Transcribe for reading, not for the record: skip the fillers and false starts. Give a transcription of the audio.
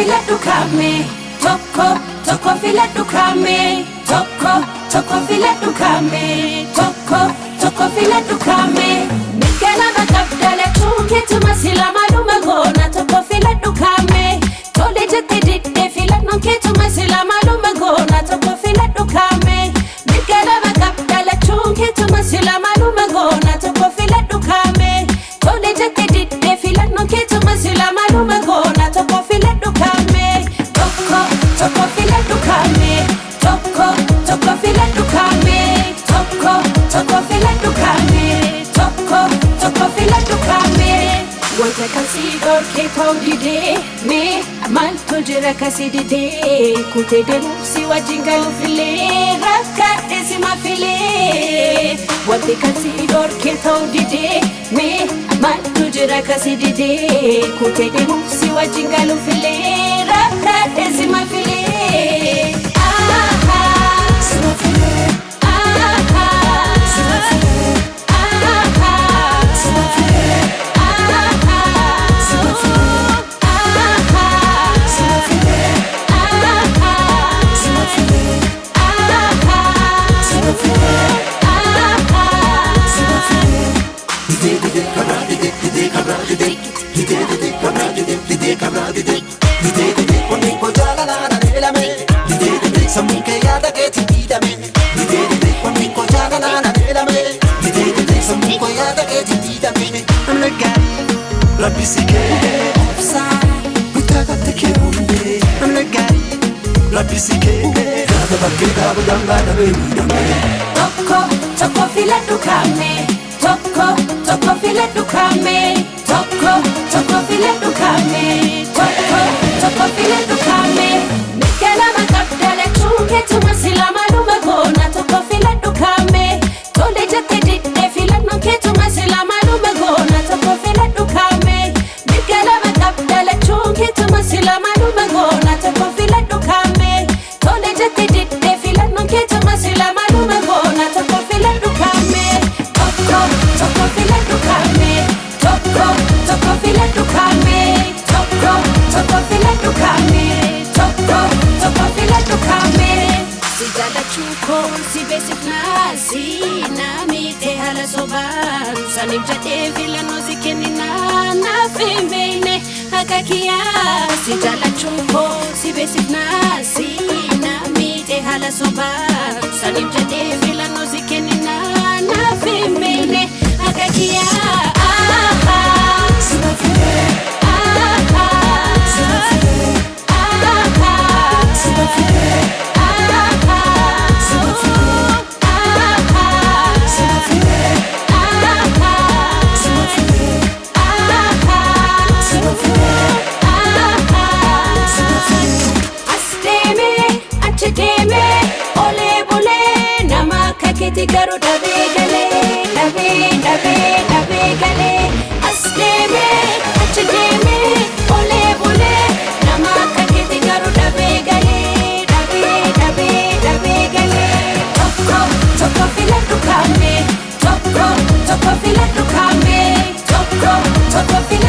filadhu kame. Tokko filadhu kame. Tokko filadhu kame. Tokko filadhu kame. Nikala makabdala chunke tumasila maluma gona. Tokko filadhu kame. Tole jette didde filadhu ke tumasila maluma gona. Tokko filadhu kame. Nikala makabdala chunke tumasila maluma gona. Tokko filadhu kame. Tole jette didde filadhu ke tumasila maluma gona. Tokko filadhu kame. Tokko filadhu kame. Tokko filadhu kame. Tokko filadhu kame. Tokko filadhu kame. Wanta kasi dorke tawdide me amal tujira kasi dide kute demu si wajinga ufile rakade si mafile. Wanta kasi dorke tawdide me amal tujira kasi dide kute demu si wajinga ufile rakade si mafile. Tokko filadhu kame. Tokko filadhu kame. Tokko filadhu kame. Tokko filadhu kame. Nikala makabdala chunke tumasila maluma gona. Tokko filadhu kame. Tole jette didde filadhu ke tumasila maluma gona. Tokko filadhu kame. Nikala makabdala chunke tumasila maluma gona. Tokko filadhu kame. Tole jette didde filadhu ke tumasila maluma gona. Tokko filadhu kame. Tokko filadhu kame. Tokko filadhu kame. Tokko filadhu kame. Tokko filadhu kame. Si jalachuko si besifna si namite hala soban sanim jate filano si kenina na femene akakia. Si jalachuko si besifna si namite hala soban sanim jate filano si kenina na femene akakia. Keti garu dabe gale gale asdeme achdeme ole bole namaka keti garu dabe gale gale. Tokko filadhu kame. Tokko filadhu kame. Tokko filadhu